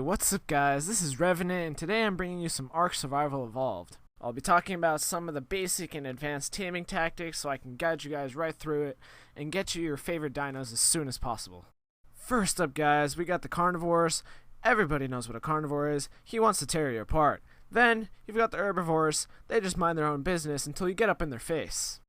What's up guys, this is Revenant and today I'm bringing you some Ark Survival Evolved. I'll be talking about some of the basic and advanced taming tactics so I can guide you guys right through it and get you your favorite dinos as soon as possible. First up guys, we got the carnivores. Everybody knows what a carnivore is. He wants to tear you apart. Then, you've got the herbivores. They just mind their own business until you get up in their face.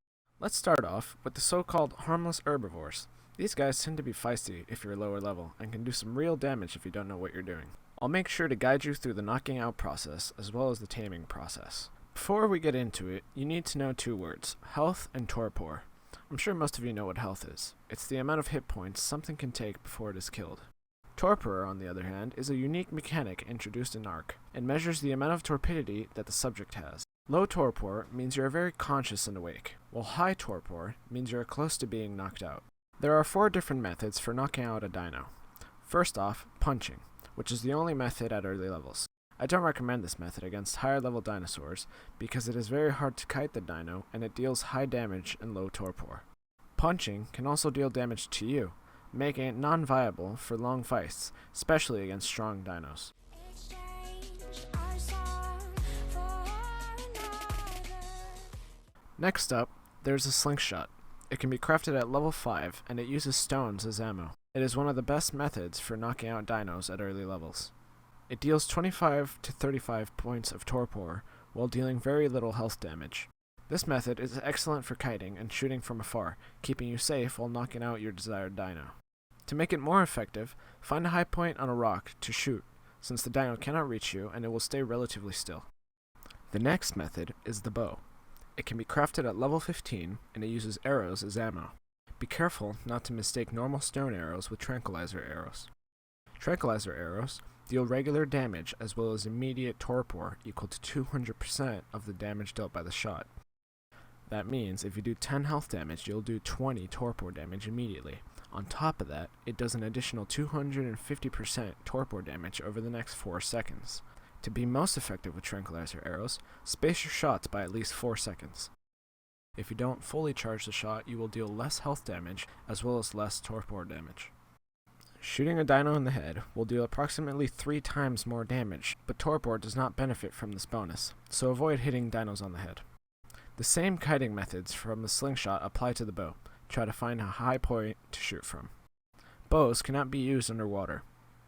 Let's start off with the so-called harmless herbivores. These guys tend to be feisty if you're lower level, and can do some real damage if you don't know what you're doing. I'll make sure to guide you through the knocking out process, as well as the taming process. Before we get into it, you need to know two words, health and torpor. I'm sure most of you know what health is. It's the amount of hit points something can take before it is killed. Torpor, on the other hand, is a unique mechanic introduced in Ark, and measures the amount of torpidity that the subject has. Low torpor means you are very conscious and awake, while high torpor means you are close to being knocked out. There are 4 different methods for knocking out a dino. First off, punching, which is the only method at early levels. I don't recommend this method against higher level dinosaurs because it is very hard to kite the dino and it deals high damage and low torpor. Punching can also deal damage to you, making it non-viable for long fights, especially against strong dinos. Next up, there's a slingshot. It can be crafted at level 5, and it uses stones as ammo. It is one of the best methods for knocking out dinos at early levels. It deals 25 to 35 points of torpor, while dealing very little health damage. This method is excellent for kiting and shooting from afar, keeping you safe while knocking out your desired dino. To make it more effective, find a high point on a rock to shoot, since the dino cannot reach you and it will stay relatively still. The next method is the bow. It can be crafted at level 15, and it uses arrows as ammo. Be careful not to mistake normal stone arrows with tranquilizer arrows. Tranquilizer arrows deal regular damage as well as immediate torpor equal to 200% of the damage dealt by the shot. That means if you do 10 health damage, you'll do 20 torpor damage immediately. On top of that, it does an additional 250% torpor damage over the next 4 seconds. To be most effective with tranquilizer arrows, space your shots by at least 4 seconds. If you don't fully charge the shot, you will deal less health damage as well as less torpor damage. Shooting a dino in the head will deal approximately 3 times more damage, but torpor does not benefit from this bonus, so avoid hitting dinos on the head. The same kiting methods from the slingshot apply to the bow. Try to find a high point to shoot from. Bows cannot be used underwater.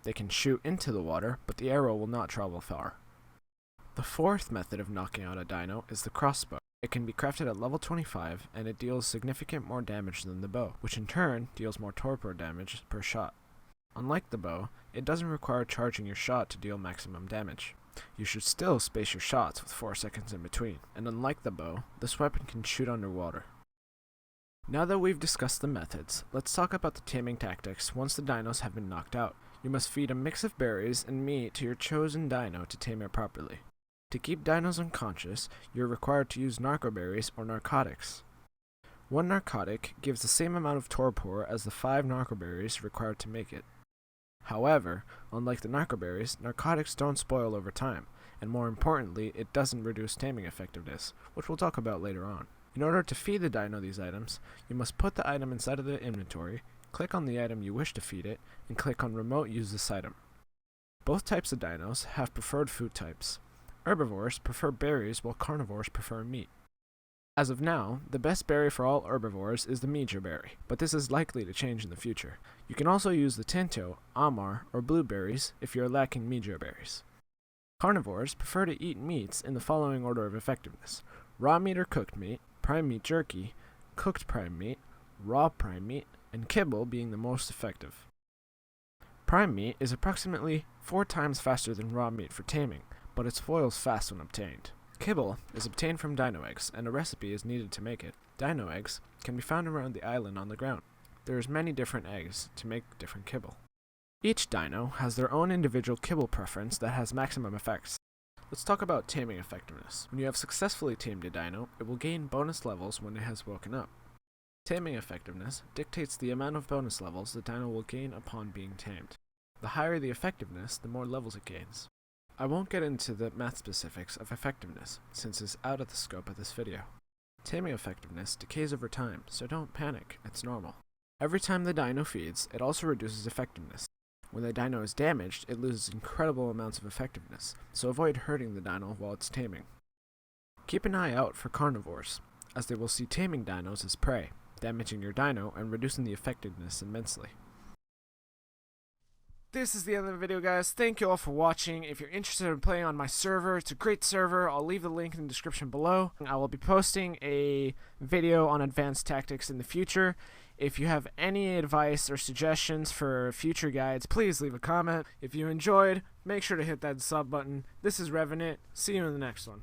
They can shoot into the water, but the arrow will not travel far. The 4th method of knocking out a dino is the crossbow. It can be crafted at level 25, and it deals significant more damage than the bow, which in turn deals more torpor damage per shot. Unlike the bow, it doesn't require charging your shot to deal maximum damage. You should still space your shots with 4 seconds in between, and unlike the bow, this weapon can shoot underwater. Now that we've discussed the methods, let's talk about the taming tactics once the dinos have been knocked out. You must feed a mix of berries and meat to your chosen dino to tame it properly. To keep dinos unconscious, you're required to use narcoberries or narcotics. One narcotic gives the same amount of torpor as the 5 narcoberries required to make it. However, unlike the narcoberries, narcotics don't spoil over time, and more importantly, it doesn't reduce taming effectiveness, which we'll talk about later on. In order to feed the dino these items, you must put the item inside of the inventory, click on the item you wish to feed it, and click on Remote Use this item. Both types of dinos have preferred food types. Herbivores prefer berries while carnivores prefer meat. As of now, the best berry for all herbivores is the mejo berry, but this is likely to change in the future. You can also use the tinto, amar, or blueberries if you are lacking mejo berries. Carnivores prefer to eat meats in the following order of effectiveness: raw meat or cooked meat, prime meat jerky, cooked prime meat, raw prime meat, and kibble being the most effective. Prime meat is approximately 4 times faster than raw meat for taming, but it spoils fast when obtained. Kibble is obtained from dino eggs, and a recipe is needed to make it. Dino eggs can be found around the island on the ground. There is many different eggs to make different kibble. Each dino has their own individual kibble preference that has maximum effects. Let's talk about taming effectiveness. When you have successfully tamed a dino, it will gain bonus levels when it has woken up. Taming effectiveness dictates the amount of bonus levels the dino will gain upon being tamed. The higher the effectiveness, the more levels it gains. I won't get into the math specifics of effectiveness, since it's out of the scope of this video. Taming effectiveness decays over time, so don't panic, it's normal. Every time the dino feeds, it also reduces effectiveness. When the dino is damaged, it loses incredible amounts of effectiveness, so avoid hurting the dino while it's taming. Keep an eye out for carnivores, as they will see taming dinos as prey, damaging your dino and reducing the effectiveness immensely. This is the end of the video, guys. Thank you all for watching. If you're interested in playing on my server, it's a great server. I'll leave the link in the description below. I will be posting a video on advanced tactics in the future. If you have any advice or suggestions for future guides, please leave a comment. If you enjoyed, make sure to hit that sub button. This is Revenant. See you in the next one.